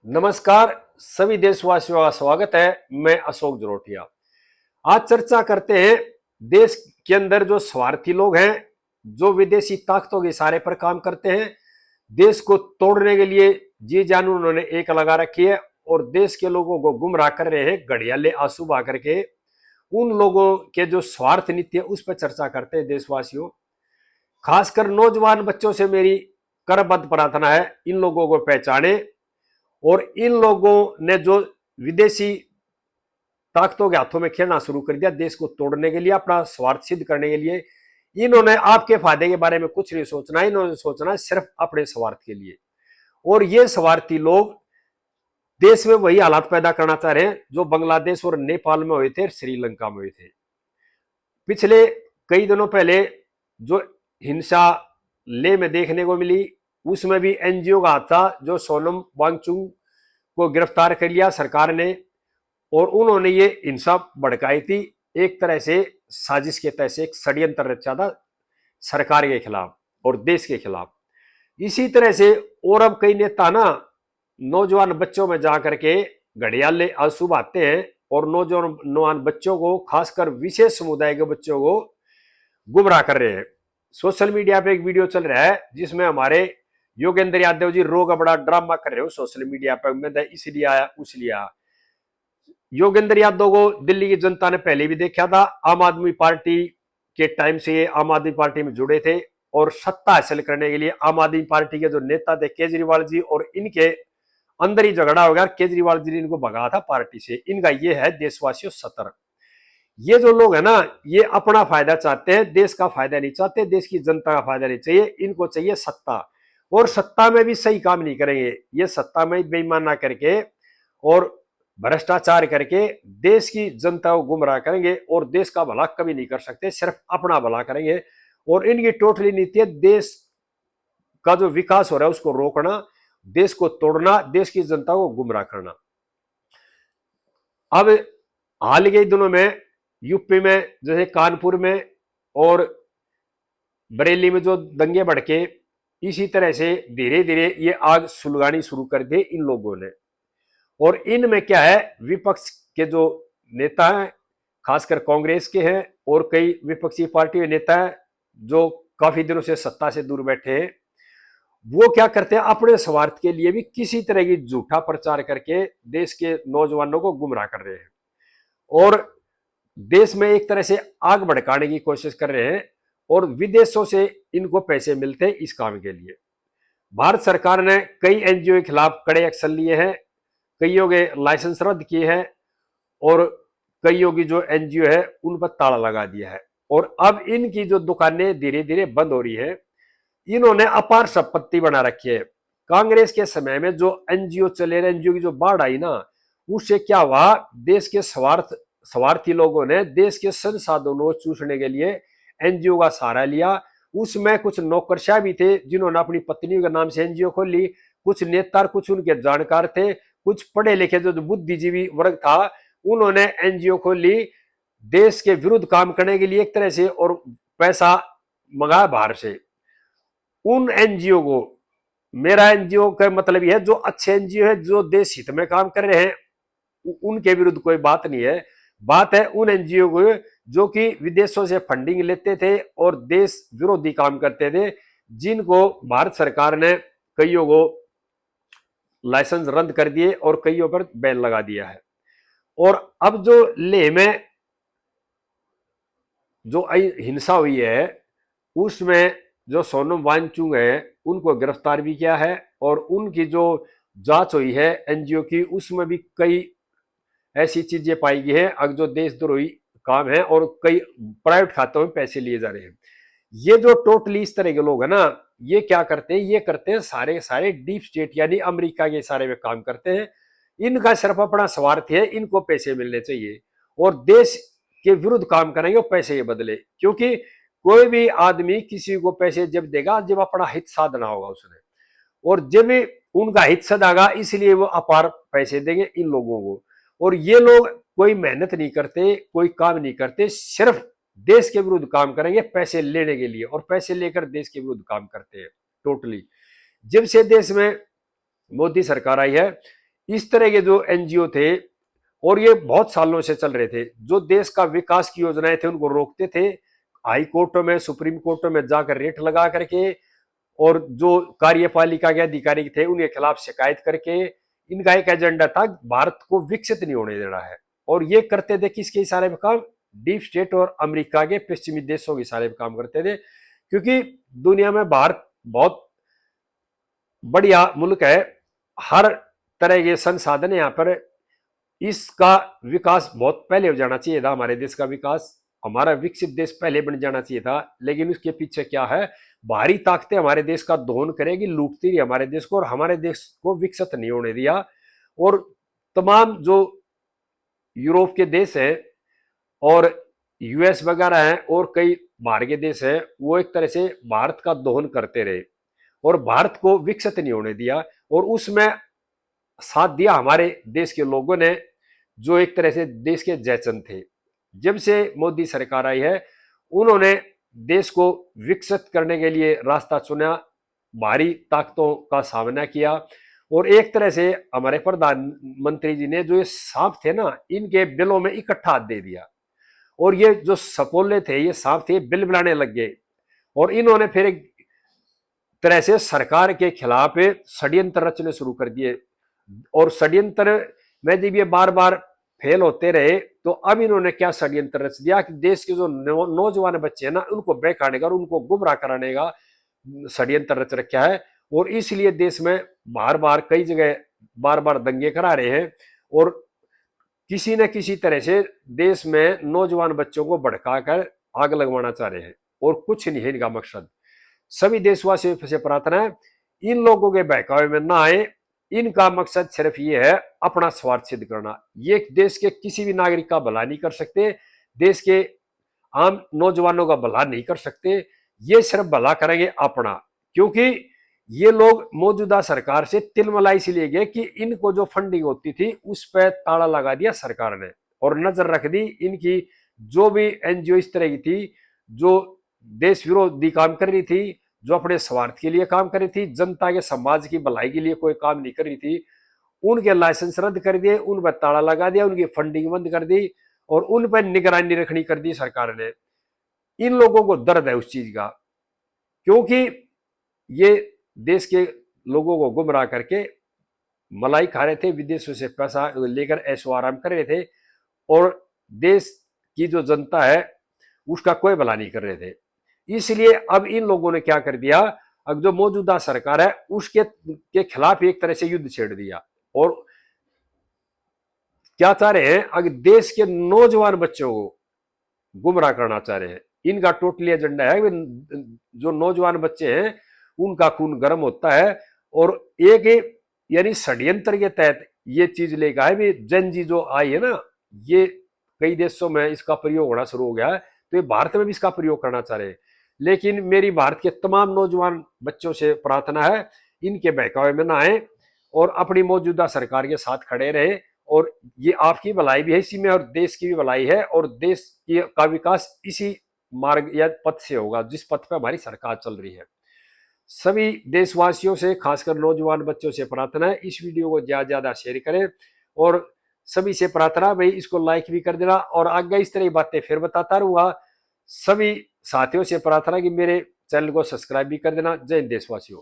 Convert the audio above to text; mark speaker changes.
Speaker 1: नमस्कार सभी देशवासियों का स्वागत है। मैं अशोक जरोटिया। आज चर्चा करते हैं देश के अंदर जो स्वार्थी लोग हैं, जो विदेशी ताकतों के इशारे पर काम करते हैं, देश को तोड़ने के लिए जी जान उन्होंने एक लगा रखी है और देश के लोगों को गुमराह कर रहे हैं घड़ियाले आंसू बहा करके। उन लोगों के जो स्वार्थ नीति है उस पर चर्चा करते हैं देशवासियों। खासकर नौजवान बच्चों से मेरी करबद्ध प्रार्थना है, इन लोगों को पहचाने और इन लोगों ने जो विदेशी ताकतों के हाथों में खेलना शुरू कर दिया देश को तोड़ने के लिए, अपना स्वार्थ सिद्ध करने के लिए, इन्होंने आपके फायदे के बारे में कुछ नहीं सोचना, इन्होंने सोचना है सिर्फ अपने स्वार्थ के लिए। और ये स्वार्थी लोग देश में वही हालात पैदा करना चाह रहे हैं जो बांग्लादेश और नेपाल में हुए थे, श्रीलंका में हुए थे। पिछले कई दिनों पहले जो हिंसा ले में देखने को मिली, उसमें भी एनजीओ का हाथ था, जो सोनम वांगचुक को गिरफ्तार कर लिया सरकार ने और उन्होंने ये हिंसा भड़काई थी। एक तरह से साजिश के तहत एक षड्यंत्र रचा था सरकार के खिलाफ और देश के खिलाफ। इसी तरह से और अब कई नेता ना नौजवान बच्चों में जाकर के घड़ियाले आंसू बहाते हैं और नौजवान बच्चों को, खासकर विशेष समुदाय के बच्चों को गुमराह कर रहे हैं। सोशल मीडिया पे एक वीडियो चल रहा है जिसमें हमारे योगेंद्र यादव जी रो का बड़ा ड्रामा कर रहे हो सोशल मीडिया पर, मैं इसलिए आया उसलिए आया। योगेंद्र यादव को दिल्ली की जनता ने पहले भी देखा था, आम आदमी पार्टी के टाइम से ये आम आदमी पार्टी में जुड़े थे और सत्ता हासिल करने के लिए आम आदमी पार्टी के जो नेता थे केजरीवाल जी, और इनके अंदर ही झगड़ा हो गया, केजरीवाल जी ने इनको भगा था पार्टी से। इनका ये है देशवासियों सतर्क। ये जो लोग है ना, ये अपना फायदा चाहते हैं, देश का फायदा नहीं चाहते, देश की जनता का फायदा नहीं चाहिए, इनको चाहिए सत्ता। और सत्ता में भी सही काम नहीं करेंगे, ये सत्ता में बेईमाना करके और भ्रष्टाचार करके देश की जनता को गुमराह करेंगे और देश का भला कभी नहीं कर सकते, सिर्फ अपना भला करेंगे। और इनकी टोटली नीति है देश का जो विकास हो रहा है उसको रोकना, देश को तोड़ना, देश की जनता को गुमराह करना। अब हाल के दिनों में यूपी में जैसे कानपुर में और बरेली में जो दंगे भड़के, इसी तरह से धीरे धीरे ये आग सुलगानी शुरू कर दी इन लोगों ने। और इनमें क्या है, विपक्ष के जो नेता हैं, खासकर कांग्रेस के हैं और कई विपक्षी पार्टी के नेता हैं जो काफी दिनों से सत्ता से दूर बैठे हैं, वो क्या करते हैं, अपने स्वार्थ के लिए भी किसी तरह की झूठा प्रचार करके देश के नौजवानों को गुमराह कर रहे हैं और देश में एक तरह से आग भड़काने की कोशिश कर रहे हैं। और विदेशों से इनको पैसे मिलते हैं इस काम के लिए। भारत सरकार ने कई एनजीओ के खिलाफ कड़े एक्शन लिए हैं, कईयों के लाइसेंस रद्द किए हैं और कईयों की जो एनजीओ है उन पर ताला लगा दिया है। और अब इनकी जो दुकानें धीरे धीरे बंद हो रही है, इन्होंने अपार संपत्ति बना रखी है। कांग्रेस के समय में जो एनजीओ चले रहे, एनजीओ की जो बाढ़ आई ना, उससे क्या हुआ, देश के स्वार्थी लोगों ने देश के संसाधनों को चूसने के लिए एनजीओ का सहारा लिया। उसमें कुछ नौकरशाह भी थे जिन्होंने अपनी पत्नियों के नाम से एनजीओ खोली, कुछ नेता, कुछ उनके जानकार थे, कुछ पढ़े लिखे जो बुद्धिजीवी वर्ग था, उन्होंने एनजीओ खोली देश के विरुद्ध काम करने के लिए एक तरह से, और पैसा मंगाया बाहर से। उन एनजीओ को, मेरा एनजीओ का मतलब यह है जो अच्छे एनजीओ है, जो देश हित में काम कर रहे हैं, उनके विरुद्ध कोई बात नहीं है। बात है उन एनजीओ को जो कि विदेशों से फंडिंग लेते थे और देश विरोधी काम करते थे, जिनको भारत सरकार ने कईयों को लाइसेंस रद्द कर दिए और कईयों पर बैन लगा दिया है। और अब जो लेह में जो हिंसा हुई है उसमें जो सोनम वांगचुक है उनको गिरफ्तार भी किया है और उनकी जो जांच हुई है एनजीओ की, उसमें भी कई ऐसी चीजें पाई गई है अगर जो देशद्रोही काम है और कई प्राइवेट खातों में पैसे लिए जा रहे हैं। ये जो टोटली इस तरह के लोग हैं ना, ये क्या करते हैं, ये करते हैं सारे सारे डीप स्टेट यानी अमेरिका के इशारे में काम करते हैं। इनका सिर्फ अपना स्वार्थ है, इनको पैसे मिलने चाहिए और देश के विरुद्ध काम करेंगे और पैसे के बदले। क्योंकि कोई भी आदमी किसी को पैसे जब देगा जब अपना हित साधना होगा उसने, और जब उनका हित सदागा इसलिए वो अपार पैसे देंगे इन लोगों को। और ये लोग कोई मेहनत नहीं करते, कोई काम नहीं करते, सिर्फ देश के विरुद्ध काम करेंगे पैसे लेने के लिए, और पैसे लेकर देश के विरुद्ध काम करते हैं टोटली। जब से देश में मोदी सरकार आई है, इस तरह के जो एनजीओ थे और ये बहुत सालों से चल रहे थे, जो देश का विकास की योजनाएं थे उनको रोकते थे, हाई कोर्टों में सुप्रीम कोर्टों में जाकर रेट लगा करके, और जो कार्यपालिका के अधिकारी थे उनके खिलाफ शिकायत करके। इनका एक एजेंडा था भारत को विकसित नहीं होने देना है, और ये करते थे किसके इशारे पे काम? डीप स्टेट और अमेरिका के पश्चिमी देशों के इशारे पे काम करते थे, क्योंकि दुनिया में भारत बहुत बढ़िया मुल्क है, हर तरह के संसाधन है यहाँ पर। इसका विकास बहुत पहले हो जाना चाहिए था, हमारे देश का विकास, हमारा विकसित देश पहले बन जाना चाहिए था। लेकिन उसके पीछे क्या है? बाहरी ताकतें हमारे देश का दोहन करेगी, लूटती रही हमारे देश को, और हमारे देश को विकसित नहीं होने दिया। और तमाम जो यूरोप के देश हैं और यूएस वगैरह हैं और कई बाहर के देश हैं, वो एक तरह से भारत का दोहन करते रहे और भारत को विकसित नहीं होने दिया। और उसमें साथ दिया हमारे देश के लोगों ने, जो एक तरह से देश के जयचंद थे। जब से मोदी सरकार आई है, उन्होंने देश को विकसित करने के लिए रास्ता चुना, बाहरी ताकतों का सामना किया, और एक तरह से हमारे प्रधानमंत्री जी ने जो ये सांप थे ना, इनके बिलों में इकट्ठा हाथ दे दिया, और ये जो सपोले थे, ये सांप थे, बिल बनाने लग गए। और इन्होंने फिर एक तरह से सरकार के खिलाफ षड्यंत्र रचने शुरू कर दिए, और षड्यंत्र में जब ये बार बार फेल होते रहे, तो अब इन्होंने क्या षड्यंत्र रच दिया कि देश के जो नौजवान बच्चे हैं ना, उनको बहकाने का और उनको गुमराह कराने का षड्यंत्र रच रखा है। और इसलिए देश में बार बार कई जगह बार बार दंगे करा रहे हैं, और किसी न किसी तरह से देश में नौजवान बच्चों को भड़काकर आग लगवाना चाह रहे हैं, और कुछ नहीं है इनका मकसद। सभी देशवासियों से प्रार्थना है, इन लोगों के बहकावे में ना आए। इनका मकसद सिर्फ ये है अपना स्वार्थ सिद्ध करना। ये देश के किसी भी नागरिक का भला नहीं कर सकते, देश के आम नौजवानों का भला नहीं कर सकते, ये सिर्फ भला करेंगे अपना। क्योंकि ये लोग मौजूदा सरकार से तिलमलाई इसलिए गए कि इनको जो फंडिंग होती थी उस पर ताला लगा दिया सरकार ने, और नजर रख दी इनकी जो भी एनजीओ इस तरह की थी, जो देश विरोधी काम कर रही थी, जो अपने स्वार्थ के लिए काम कर रही थी, जनता के समाज की भलाई के लिए कोई काम नहीं कर रही थी, उनके लाइसेंस रद्द कर दिए, उन पर ताला लगा दिया, उनकी फंडिंग बंद कर दी, और उन पर निगरानी रखनी कर दी सरकार ने। इन लोगों को दर्द है उस चीज का, क्योंकि ये देश के लोगों को गुमराह करके मलाई खा रहे थे, विदेशों से पैसा लेकर ऐशो आराम कर रहे थे, और देश की जो जनता है उसका कोई भला नहीं कर रहे थे। इसलिए अब इन लोगों ने क्या कर दिया, अब जो मौजूदा सरकार है उसके के खिलाफ एक तरह से युद्ध छेड़ दिया, और क्या चाह रहे हैं? अगर देश के नौजवान बच्चों को गुमराह करना चाह रहे हैं। इनका टोटली एजेंडा है, जो नौजवान बच्चे हैं उनका खून गर्म होता है, और एक यानी षड्यंत्र के तहत ये चीज लेकर आए भी। जन जी जो आई है ना, ये कई देशों में इसका प्रयोग होना शुरू हो गया है, तो ये भारत में भी इसका प्रयोग करना चाह रहे हैं। लेकिन मेरी भारत के तमाम नौजवान बच्चों से प्रार्थना है, इनके बहकावे में ना आए और अपनी मौजूदा सरकार के साथ खड़े रहे। और ये आपकी भलाई भी है इसी में, और देश की भी भलाई है, और देश का विकास इसी मार्ग या पथ से होगा जिस पथ पर हमारी सरकार चल रही है। सभी देशवासियों से, खासकर नौजवान बच्चों से प्रार्थना है, इस वीडियो को ज्यादा ज्यादा शेयर करें, और सभी से प्रार्थना भाई इसको लाइक भी कर देना, और आगे इस तरह की बातें फिर बताता रहूंगा। सभी साथियों से प्रार्थना कि मेरे चैनल को सब्सक्राइब भी कर देना। जय हिंद देशवासियों।